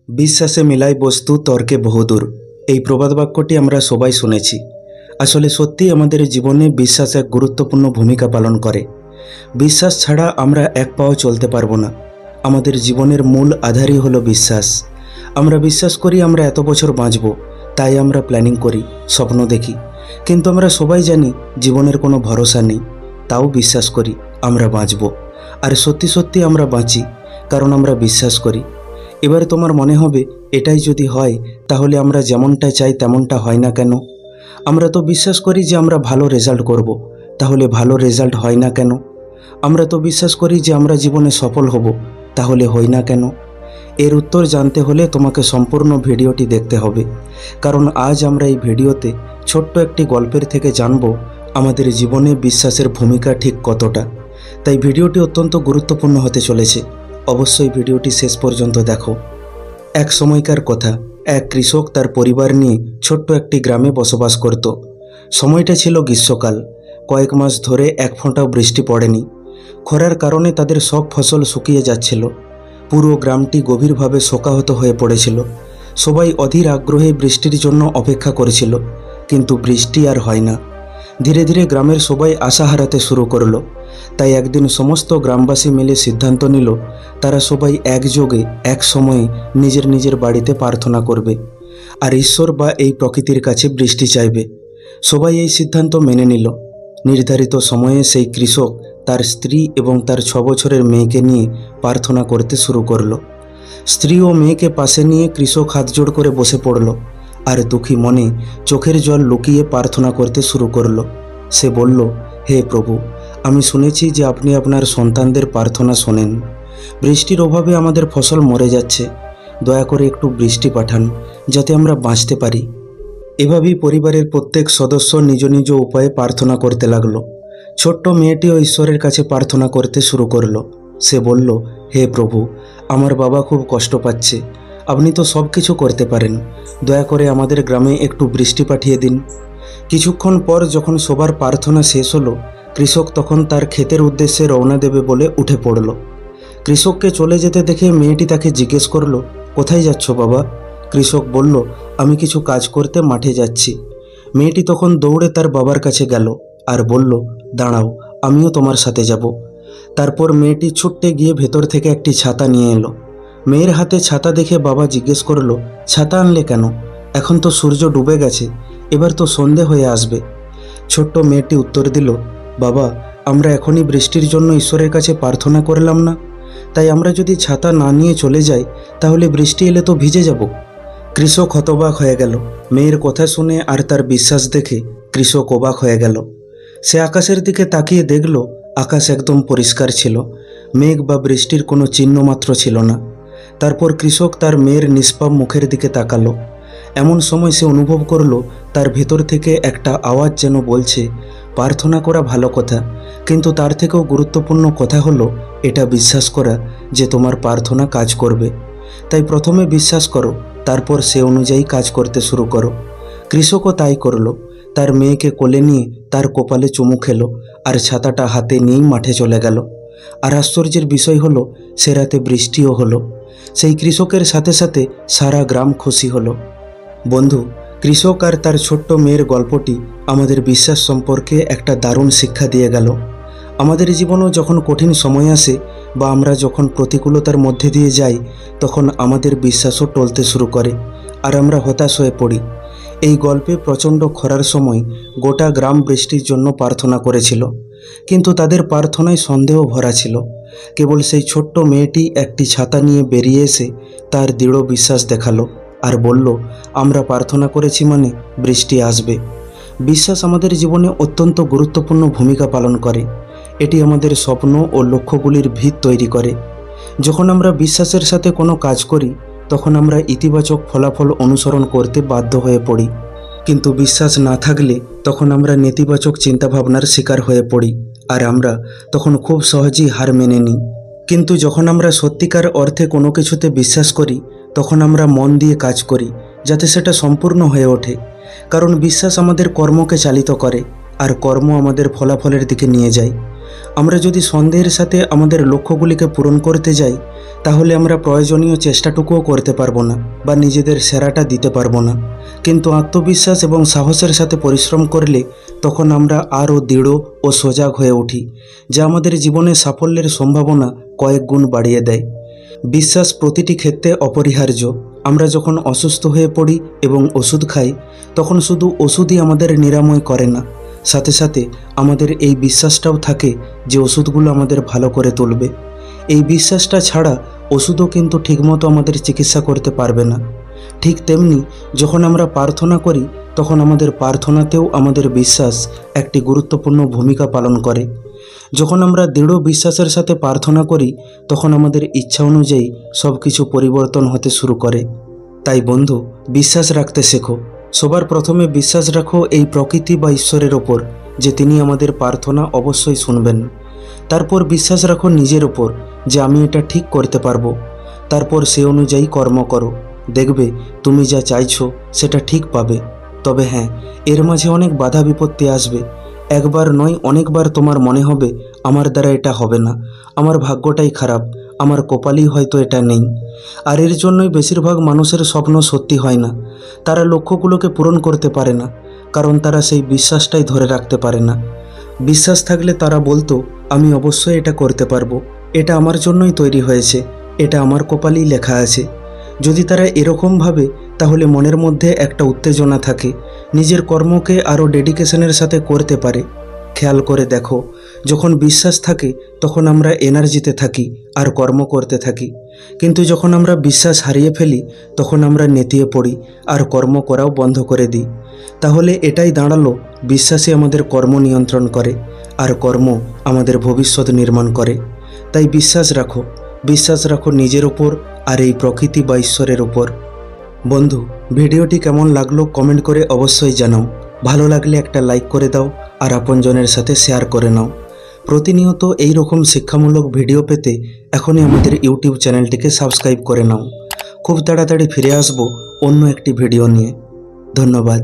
বিশ্বাসে মিলাই বস্তু তর্কে বহুদূর। এই প্রবাদ বাক্যটি আমরা সবাই শুনেছি। আসলে সত্যি আমাদের জীবনে বিশ্বাস এক গুরুত্বপূর্ণ ভূমিকা পালন করে। বিশ্বাস ছাড়া আমরা এক পাও চলতে পারবো না। আমাদের জীবনের মূল আধারই হলো বিশ্বাস। আমরা বিশ্বাস করি আমরা এত বছর বাঁচব, তাই আমরা প্ল্যানিং করি, স্বপ্ন দেখি। কিন্তু আমরা সবাই জানি জীবনের কোনো ভরসা নেই, তাও বিশ্বাস করি আমরা বাঁচব। আর সত্যি সত্যি আমরা বাঁচি, কারণ আমরা বিশ্বাস করি। এবার তোমার মনে হবে, এটাই যদি হয় তাহলে আমরা যেমনটা চাই তেমনটা হয় না কেন? আমরা তো বিশ্বাস করি যে আমরা ভালো রেজাল্ট করব, তাহলে ভালো রেজাল্ট হয় না কেন? আমরা তো বিশ্বাস করি যে আমরা জীবনে সফল হব, তাহলে হয় না কেন? এর উত্তর জানতে হলে তোমাকে সম্পূর্ণ ভিডিওটি দেখতে হবে, কারণ আজ আমরা এই ভিডিওতে ছোট্ট একটি গল্পের থেকে জানব আমাদের জীবনে বিশ্বাসের ভূমিকা ঠিক কতটা। তাই ভিডিওটি অত্যন্ত গুরুত্বপূর্ণ হতে চলেছে। অবশ্যই ভিডিওটি শেষ পর্যন্ত দেখো। এক সময়কার কথা, এক কৃষক তার পরিবার নিয়ে ছোট্ট একটি গ্রামে বসবাস করত। সময়টা ছিল গ্রীষ্মকাল। কয়েক মাস ধরে এক ফোঁটাও বৃষ্টি পড়েনি। খরার কারণে তাদের সব ফসল শুকিয়ে যাচ্ছিল। পুরো গ্রামটি গভীরভাবে শোকাহত হয়ে পড়েছিল। সবাই অধীর আগ্রহে বৃষ্টির জন্য অপেক্ষা করেছিল, কিন্তু বৃষ্টি আর হয় না। ধীরে ধীরে গ্রামের সবাই আশা হারাতে শুরু করলো। তাই একদিন সমস্ত গ্রামবাসী মিলে সিদ্ধান্ত নিল, তারা সবাই একযোগে এক সময়ে নিজের নিজের বাড়িতে প্রার্থনা করবে আর ঈশ্বর বা এই প্রকৃতির কাছে বৃষ্টি চাইবে। সবাই এই সিদ্ধান্ত মেনে নিল। নির্ধারিত সময়ে সেই কৃষক তার স্ত্রী এবং তার 6 বছরের মেয়েকে নিয়ে প্রার্থনা করতে শুরু করলো। স্ত্রী ও মেয়েকে পাশে নিয়ে কৃষক হাতজোড় করে বসে পড়ল আর দুঃখী মনে চোখের জল লুকিয়ে প্রার্থনা করতে শুরু করলো। সে বলল, হে প্রভু, আমি শুনেছি যে আপনি আপনার সন্তানদের প্রার্থনা শোনেন। বৃষ্টির অভাবে আমাদের ফসল মরে যাচ্ছে। দয়া করে একটু বৃষ্টি পাঠান, যাতে আমরা বাঁচতে পারি। এভাবেই পরিবারের প্রত্যেক সদস্য নিজ নিজ উপায়ে প্রার্থনা করতে লাগলো। ছোট্ট মেয়েটিও ঈশ্বরের কাছে প্রার্থনা করতে শুরু করলো। সে বলল, হে প্রভু, আমার বাবা খুব কষ্ট পাচ্ছে। আপনি তো সব কিছু করতে পারেন। দয়া করে আমাদের গ্রামে একটু বৃষ্টি পাঠিয়ে দিন। কিছুক্ষণ পর যখন সবার প্রার্থনা শেষ হলো, কৃষক তখন তার ক্ষেতের উদ্দেশ্যে রওনা দেবে বলে উঠে পড়ল। কৃষককে চলে যেতে দেখে মেয়েটি তাকে জিজ্ঞেস করল, কোথায় যাচ্ছ বাবা? কৃষক বলল, আমি কিছু কাজ করতে মাঠে যাচ্ছি। মেয়েটি তখন দৌড়ে তার বাবার কাছে গেল আর বলল, দাঁড়াও, আমিও তোমার সাথে যাব। তারপর মেয়েটি ছুটতে গিয়ে ভেতর থেকে একটি ছাতা নিয়ে এলো। মেয়ের হাতে ছাতা দেখে বাবা জিজ্ঞেস করল, ছাতা আনলে কেন? এখন তো সূর্য ডুবে গেছে, এবার তো সন্ধে হয়ে আসবে। ছোট্ট মেয়েটি উত্তর দিল, বাবা, আমরা এখনই বৃষ্টির জন্য ঈশ্বরের কাছে প্রার্থনা করলাম না, তাই আমরা যদি ছাতা না নিয়ে চলে যাই তাহলে বৃষ্টি এলে তো ভিজে যাব। কৃষক হতবাক হয়ে গেল। মেয়ের কথা শুনে আর তার বিশ্বাস দেখে কৃষক অবাক হয়ে গেল। সে আকাশের দিকে তাকিয়ে দেখল, আকাশ একদম পরিষ্কার ছিল। মেঘ বা বৃষ্টির কোনো চিহ্ন মাত্র ছিল না। তারপর কৃষক তার মেয়ের নিষ্পাপ মুখের দিকে তাকালো। এমন সময় সে অনুভব করল, তার ভেতর থেকে একটা আওয়াজ যেন বলছে, প্রার্থনা করা ভালো কথা, কিন্তু তার থেকেও গুরুত্বপূর্ণ কথা হলো এটা বিশ্বাস করা যে তোমার প্রার্থনা কাজ করবে। তাই প্রথমে বিশ্বাস করো, তারপর সে অনুযায়ী কাজ করতে শুরু করো। কৃষকও তাই করলো। তার মেয়েকে কোলে নিয়ে তার কপালে চুমু খেলো আর ছাতাটা হাতে নিয়েই মাঠে চলে গেল। আর আশ্চর্যের বিষয় হলো, সে রাতে বৃষ্টিও হলো। সেই কৃষকের সাথে সাথে সারা গ্রাম খুশি হলো। বন্ধু, কৃষক আর তার ছোট্ট মেয়ের গল্পটি আমাদের বিশ্বাস সম্পর্কে একটা দারুণ শিক্ষা দিয়ে গেল। আমাদের জীবনেও যখন কঠিন সময় আসে বা আমরা যখন প্রতিকূলতার মধ্যে দিয়ে যাই, তখন আমাদের বিশ্বাসও টলতে শুরু করে আর আমরা হতাশ হয়ে পড়ি। এই গল্পে প্রচণ্ড খরার সময় গোটা গ্রাম বৃষ্টির জন্য প্রার্থনা করেছিল, কিন্তু তাদের প্রার্থনায় সন্দেহ ভরা ছিল। কেবল সেই ছোট্ট মেয়েটি একটি ছাতা নিয়ে বেরিয়ে এসে তার দৃঢ় বিশ্বাস দেখালো আর বলল, আমরা প্রার্থনা করেছি মানে বৃষ্টি আসবে। বিশ্বাস আমাদের জীবনে অত্যন্ত গুরুত্বপূর্ণ ভূমিকা পালন করে। এটি আমাদের স্বপ্ন ও লক্ষ্যগুলির ভিত তৈরি করে। যখন আমরা বিশ্বাসের সাথে কোনো কাজ করি, তখন আমরা ইতিবাচক ফলাফল অনুসরণ করতে বাধ্য হয়ে পড়ি। কিন্তু বিশ্বাস না থাকলে তখন আমরা নেতিবাচক চিন্তাভাবনার শিকার হয়ে পড়ি আর আমরা তখন খুব সহজেই হার মেনে নিই। কিন্তু যখন আমরা সত্যিকার অর্থে কোনো কিছুতে বিশ্বাস করি, তখন আমরা মন দিয়ে কাজ করি যাতে সেটা সম্পূর্ণ হয়ে ওঠে। কারণ বিশ্বাস আমাদের কর্মকে চালিত করে আর কর্ম আমাদের ফলাফলের দিকে নিয়ে যায়। আমরা যদি সন্দেহের সাথে আমাদের লক্ষ্যগুলিকে পূরণ করতে যাই তাহলে আমরা প্রয়োজনীয় চেষ্টাটুকুও করতে পারবো না বা নিজেদের সেরাটা দিতে পারবো না। কিন্তু আত্মবিশ্বাস এবং সাহসের সাথে পরিশ্রম করলে তখন আমরা আরও দৃঢ় ও সজাগ হয়ে উঠি, যা আমাদের জীবনে সাফল্যের সম্ভাবনা কয়েক গুণ বাড়িয়ে দেয়। বিশ্বাস প্রতিটি ক্ষেত্রে অপরিহার্য। আমরা যখন অসুস্থ হয়ে পড়ি এবং ওষুধ খাই তখন শুধু ওষুধই আমাদের নিরাময় করে না, সাথে সাথে আমাদের এই বিশ্বাসটাও থাকে যে ওষুধগুলো আমাদের ভালো করে তুলবে। এই বিশ্বাসটা ছাড়া ওষুধও কিন্তু ঠিকমতো আমাদের চিকিৎসা করতে পারবে না। ঠিক তেমনি যখন আমরা প্রার্থনা করি তখন আমাদের প্রার্থনাতেও আমাদের বিশ্বাস একটি গুরুত্বপূর্ণ ভূমিকা পালন করে। যখন আমরা দৃঢ় বিশ্বাসের সাথে প্রার্থনা করি তখন আমাদের ইচ্ছা অনুযায়ী সব কিছু পরিবর্তন হতে শুরু করে। তাই বন্ধু, বিশ্বাস রাখতে শেখো। সবার প্রথমে বিশ্বাস রাখো এই প্রকৃতি বা ঈশ্বরের ওপর যে তিনি আমাদের প্রার্থনা অবশ্যই শুনবেন। তারপর বিশ্বাস রাখো নিজের ওপর যে আমি এটা ঠিক করতে পারবো। তারপর সে অনুযায়ী কর্ম করো, দেখবে তুমি যা চাইছো সেটা ঠিক পাবে। তবে হ্যাঁ, এর মাঝে অনেক বাধা বিপত্তি আসবে। একবার নয় অনেকবার তোমার মনে হবে আমার দ্বারা এটা হবে না, আমার ভাগ্যটাই খারাপ, আমার কপালই হয়তো এটা নেই। আর এর জন্যই বেশিরভাগ মানুষের স্বপ্ন সত্যি হয় না। তারা লক্ষ্যগুলোকে পূরণ করতে পারে না, কারণ তারা সেই বিশ্বাসটাই ধরে রাখতে পারে না। বিশ্বাস থাকলে তারা বলতো আমি অবশ্যই এটা করতে পারবো, এটা আমার জন্যই তৈরি হয়েছে, এটা আমার কপালেই লেখা আছে। যদি তারা এরকম ভাবে তাহলে মনের মধ্যে একটা উত্তেজনা থাকে, নিজের কর্মকে আরও ডেডিকেশনের সাথে করতে পারে। খেয়াল করে দেখো, যখন বিশ্বাস থাকে তখন আমরা এনার্জিতে থাকি আর কর্ম করতে থাকি, কিন্তু যখন আমরা বিশ্বাস হারিয়ে ফেলি তখন আমরা নেতিয়ে পড়ি আর কর্ম করাও বন্ধ করে দিই। তাহলে এটাই দাঁড়ালো, বিশ্বাসই আমাদের কর্ম নিয়ন্ত্রণ করে আর কর্ম আমাদের ভবিষ্যৎ নির্মাণ করে। তাই বিশ্বাস রাখো নিজের ওপর আর এই প্রকৃতি বা ঈশ্বরের ওপর। বন্ধু, ভিডিওটি কেমন লাগলো কমেন্ট করে অবশ্যই জানাও। ভালো লাগলে একটা লাইক করে দাও আর আপনজনের সাথে শেয়ার করে নাও। প্রতিনিয়ত এই রকম শিক্ষামূলক ভিডিও পেতে এখনই আমাদের ইউটিউব চ্যানেলটিকে সাবস্ক্রাইব করে নাও। খুব তাড়াতাড়ি ফিরে আসবো অন্য একটি ভিডিও নিয়ে। ধন্যবাদ।